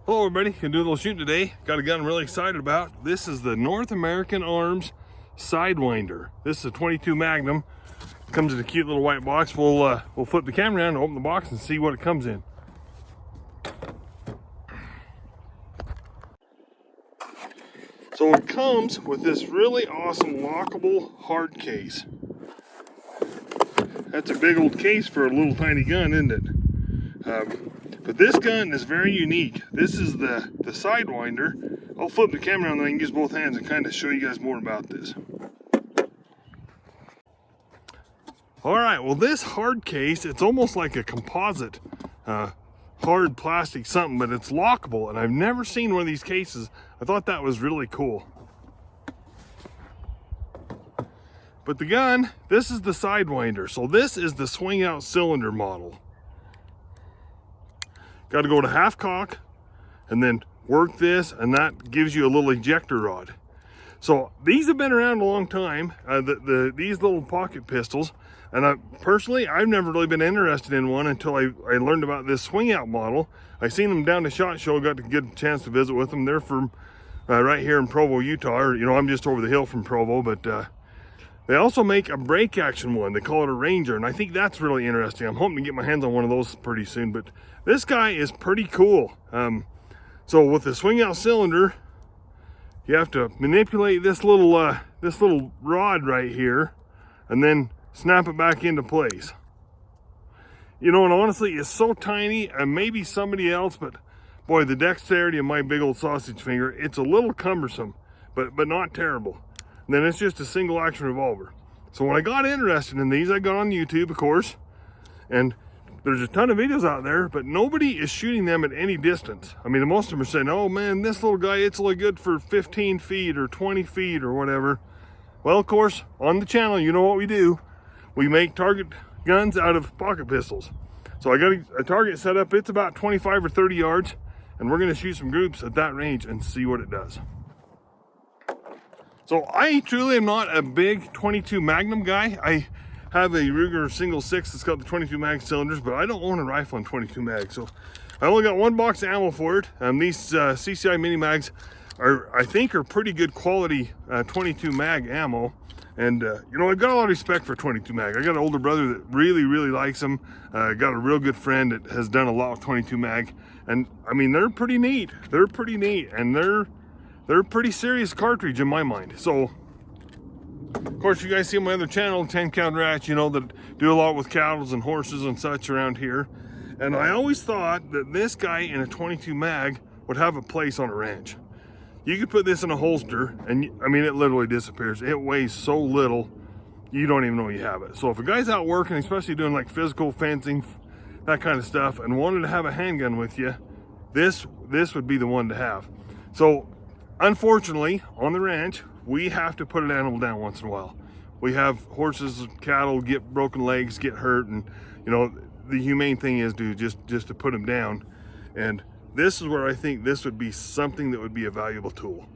Hello everybody, gonna do a little shooting today. Got a gun I'm really excited about. This is the North American Arms Sidewinder. This is a 22 Magnum. Comes in a cute little white box. We'll flip the camera around and open the box and see what it comes in. So it comes with this really awesome lockable hard case. That's a big old case for a little tiny gun, isn't it? But this gun is very unique. This is the Sidewinder. I'll flip the camera and then I can use both hands and kind of show you guys more about this. All right, well this hard case, it's almost like a composite hard plastic something, but it's lockable, and I've never seen one of these cases. I thought that was really cool. But the gun, this is the Sidewinder. So this is the swing out cylinder model. Got to go to half cock and then work this, and that gives you a little ejector rod. So these have been around a long time, these little pocket pistols, and personally I've never really been interested in one until I learned about this swing out model. I seen them down to SHOT Show, got to get a chance to visit with them. They're from right here in Provo, Utah, or I'm just over the hill from Provo, but they also make a break action one. They call it a Ranger, and I think that's really interesting. I'm hoping to get my hands on one of those pretty soon, but this guy is pretty cool. So with the swing out cylinder, you have to manipulate this little rod right here and then snap it back into place. And honestly, it's so tiny, and maybe somebody else, but boy, the dexterity of my big old sausage finger, it's a little cumbersome, but not terrible. And then it's just a single action revolver. So when I got interested in these, I got on YouTube, of course, and there's a ton of videos out there, but nobody is shooting them at any distance. I mean, most of them are saying, oh man, this little guy, it's only good for 15 feet or 20 feet or whatever. Well, of course, on the channel, you know what we do. We make target guns out of pocket pistols. So I got a target set up. It's about 25 or 30 yards, and we're gonna shoot some groups at that range and see what it does. So I truly am not a big 22 Magnum guy. I have a Ruger single 6 that's got the 22 mag cylinders, but I don't own a rifle on 22 mag. So I only got one box of ammo for it. These CCI mini mags I think are pretty good quality 22 mag ammo. And I've got a lot of respect for 22 mag. I got an older brother that really likes them. Got a real good friend that has done a lot with 22 mag. And I mean, they're pretty neat. They're pretty neat, and they're a pretty serious cartridge in my mind. So, of course, you guys see on my other channel, 10 Count Ratch, that do a lot with cattle and horses and such around here. And I always thought that this guy in a 22 mag would have a place on a ranch. You could put this in a holster, and I mean, it literally disappears. It weighs so little, you don't even know you have it. So if a guy's out working, especially doing like physical fencing, that kind of stuff, and wanted to have a handgun with you, this would be the one to have. So, unfortunately, on the ranch, we have to put an animal down once in a while. We have horses, cattle get broken legs, get hurt, and the humane thing is just to put them down. And this is where I think this would be something that would be a valuable tool.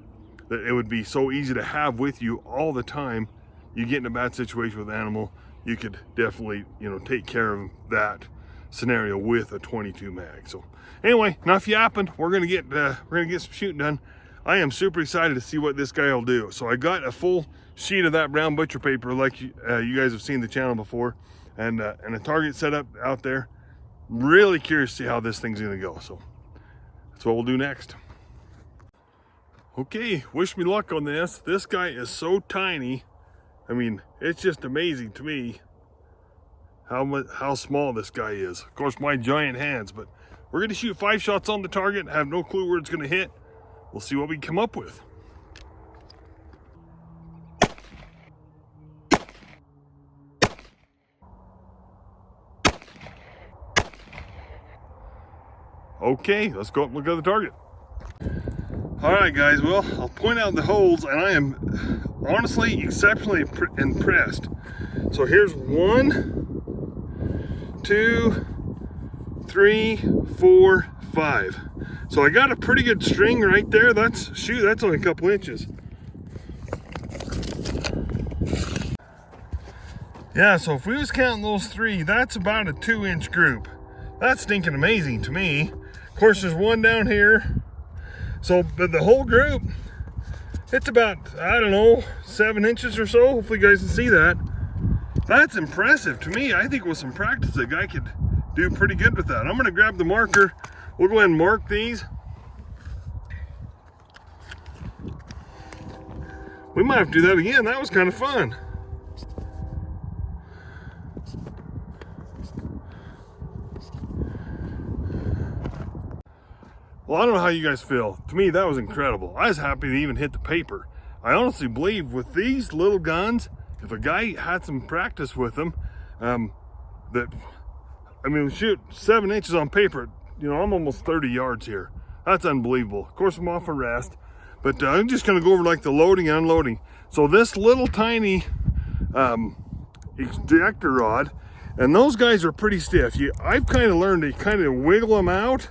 That it would be so easy to have with you all the time. You get in a bad situation with an animal, you could definitely take care of that scenario with a 22 mag. So anyway, enough yapping. We're gonna get some shooting done. I am super excited to see what this guy will do. So I got a full sheet of that brown butcher paper, like you guys have seen the channel before, and a target set up out there. Really curious to see how this thing's gonna go. So that's what we'll do next. Okay, wish me luck on this. This guy is so tiny. I mean, it's just amazing to me how small this guy is. Of course, my giant hands, but we're gonna shoot 5 shots on the target. Have no clue where it's gonna hit. We'll see what we come up with. Okay, let's go up and look at the target. All right, guys, well, I'll point out the holes, and I am honestly exceptionally impressed. So here's 1, 2, 3, 4, 5. So I got a pretty good string right there. That's only a couple inches. Yeah, so if we was counting those 3, that's about a 2-inch group. That's stinking amazing to me. Of course, there's one down here, So, but the whole group, it's about, I don't know, 7 inches or so. Hopefully you guys can see that. That's impressive to me. I think with some practice, a guy could do pretty good with that. I'm gonna grab the marker. We'll go ahead and mark these. We might have to do that again. That was kind of fun. Well, I don't know how you guys feel. To me, that was incredible. I was happy to even hit the paper. I honestly believe with these little guns, if a guy had some practice with them, shoot 7 inches on paper, you know, I'm almost 30 yards here. That's unbelievable. Of course, I'm off a rest, but I'm just gonna go over like the loading and unloading. So this little tiny ejector rod, and those guys are pretty stiff. I've kind of learned to kind of wiggle them out.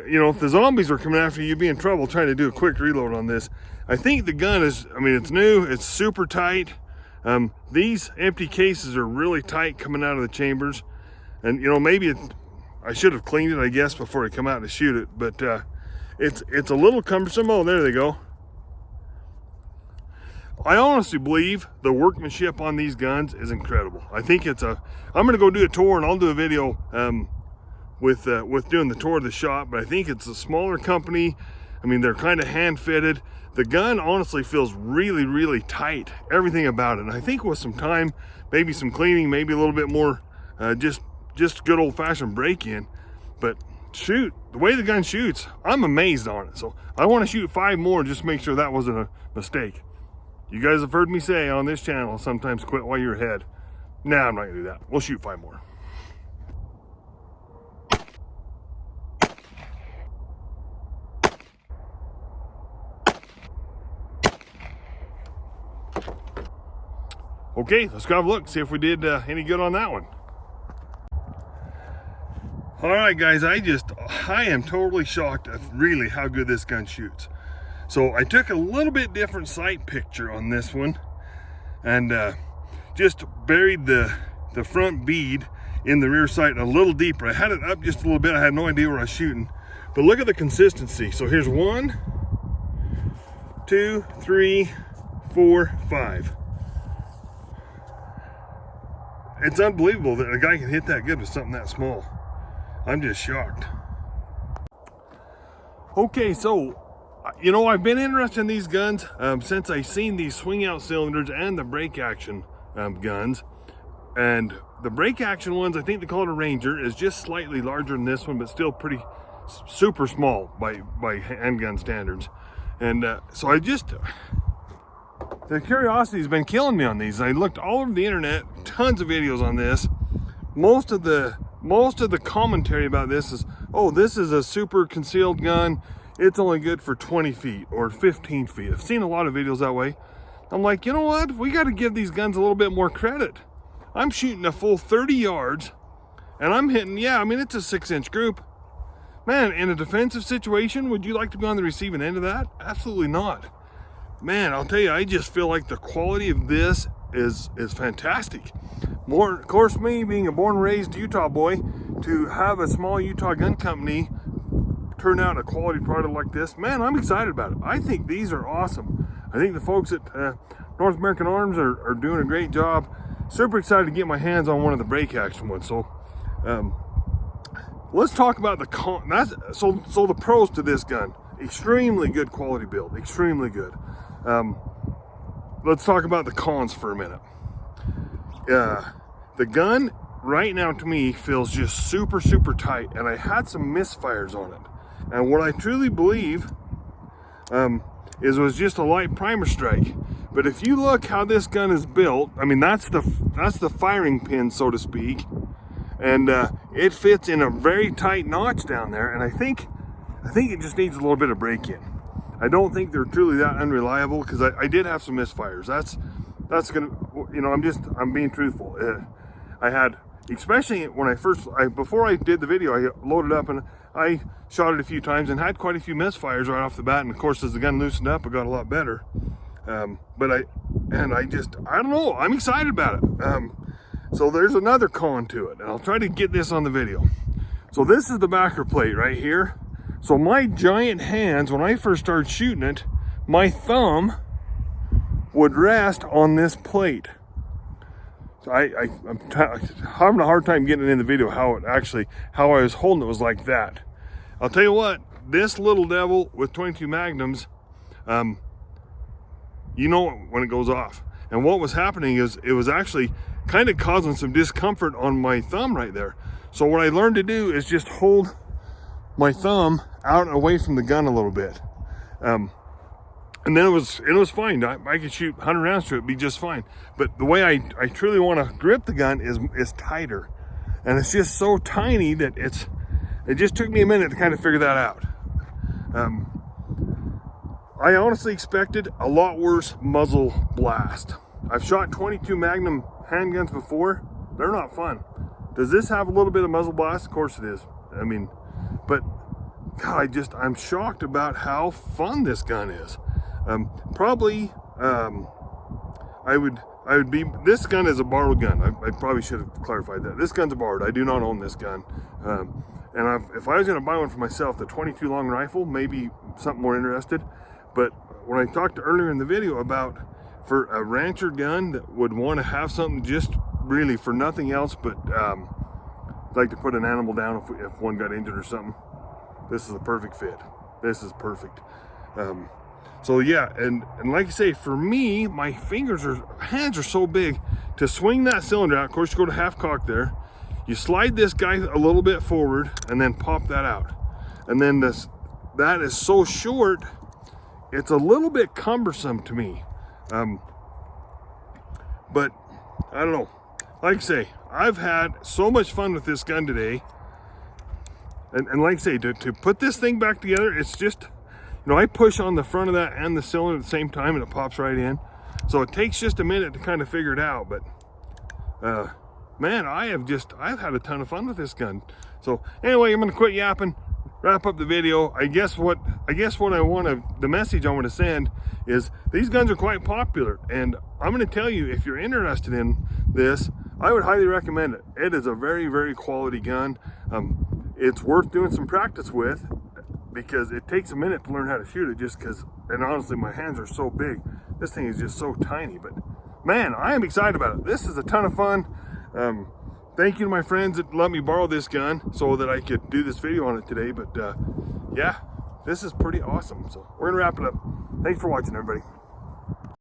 You know, if the zombies were coming after you, you'd be in trouble trying to do a quick reload on this. I think the gun is, I mean, it's new, it's super tight. These empty cases are really tight coming out of the chambers. And, you know, maybe I should have cleaned it, I guess, before I come out to shoot it. But it's a little cumbersome. Oh, there they go. I honestly believe the workmanship on these guns is incredible. I think I'm going to go do a tour, and I'll do a video with doing the tour of the shop, but I think it's a smaller company. I mean, they're kind of hand fitted. The gun honestly feels really, really tight, everything about it. And I think with some time, maybe some cleaning, maybe a little bit more, just good old fashioned break in. But shoot, the way the gun shoots, I'm amazed on it. So I want to shoot 5 more, just to make sure that wasn't a mistake. You guys have heard me say on this channel, sometimes quit while you're ahead. Nah, I'm not gonna do that. We'll shoot 5 more. Okay, let's go have a look, see if we did any good on that one. All right, guys, I am totally shocked at really how good this gun shoots. So I took a little bit different sight picture on this one, and just buried the front bead in the rear sight a little deeper. I had it up just a little bit. I had no idea where I was shooting, but look at the consistency. So here's 1, 2, 3, 4, 5. It's unbelievable that a guy can hit that good with something that small. I'm just shocked. Okay, so, you know, I've been interested in these guns since I seen these swing out cylinders and the break action guns. And the break action ones, I think they call it a Ranger, is just slightly larger than this one, but still pretty super small by handgun standards. And so the curiosity has been killing me on these. I looked all over the internet, tons of videos on this. Most of the commentary about this is, oh, this is a super concealed gun. It's only good for 20 feet or 15 feet. I've seen a lot of videos that way. I'm like, you know what? We got to give these guns a little bit more credit. I'm shooting a full 30 yards and I'm hitting, yeah, I mean, it's a 6-inch group. Man, in a defensive situation, would you like to be on the receiving end of that? Absolutely not. Man, I'll tell you, I just feel like the quality of this is fantastic. More, of course, me being a born and raised Utah boy, to have a small Utah gun company turn out a quality product like this, man, I'm excited about it. I think these are awesome. I think the folks at North American Arms are doing a great job. Super excited to get my hands on one of the break action ones. So let's talk about the pros to this gun. Extremely good quality build, extremely good. Let's talk about the cons for a minute. The gun right now to me feels just super, super tight, and I had some misfires on it. And what I truly believe is it was just a light primer strike. But if you look how this gun is built, I mean, that's the firing pin, so to speak, and it fits in a very tight notch down there. And I think it just needs a little bit of break-in. I don't think they're truly that unreliable, because I did have some misfires. That's gonna, you know, I'm being truthful. I had, especially when before I did the video, I loaded up and I shot it a few times and had quite a few misfires right off the bat. And of course, as the gun loosened up, it got a lot better. But I don't know, I'm excited about it. So there's another con to it, and I'll try to get this on the video. So this is the backer plate right here. So my giant hands, when I first started shooting it, my thumb would rest on this plate. So I'm having a hard time getting it in the video how I was holding it was like that. I'll tell you what, this little devil with 22 magnums, you know when it goes off. And what was happening is it was actually kind of causing some discomfort on my thumb right there. So what I learned to do is just hold my thumb out and away from the gun a little bit. And then it was fine. I could shoot 100 rounds to it, be just fine. But the way I truly want to grip the gun is tighter. And it's just so tiny that it just took me a minute to kind of figure that out. I honestly expected a lot worse muzzle blast. I've shot 22 Magnum handguns before. They're not fun. Does this have a little bit of muzzle blast? Of course it is. I mean, but God, I'm shocked about how fun this gun is. Probably, I would be, this gun is a borrowed gun. I probably should have clarified that. This gun's borrowed. I do not own this gun. And if I was going to buy one for myself, the 22 long rifle, maybe something more interested. But when I talked earlier in the video about for a rancher gun that would want to have something just really for nothing else but like to put an animal down if one got injured or something, this is a perfect fit. This is perfect. So yeah, and like I say, for me, my hands are so big to swing that cylinder out. Of course, you go to half cock there. You slide this guy a little bit forward and then pop that out. And then that is so short, it's a little bit cumbersome to me. But I don't know. Like I say, I've had so much fun with this gun today. And like I say, to put this thing back together, it's just, you know, I push on the front of that and the cylinder at the same time and it pops right in. So it takes just a minute to kind of figure it out. But man, I've had a ton of fun with this gun. So anyway, I'm gonna quit yapping, wrap up the video. I guess the message I want to send is these guns are quite popular, and I'm going to tell you, if you're interested in this, I would highly recommend it. It is a very, very quality gun. It's worth doing some practice with because it takes a minute to learn how to shoot it, and honestly, my hands are so big. This thing is just so tiny, but man, I am excited about it. This is a ton of fun. Thank you to my friends that let me borrow this gun so that I could do this video on it today. But yeah, this is pretty awesome. So we're gonna wrap it up. Thanks for watching, everybody.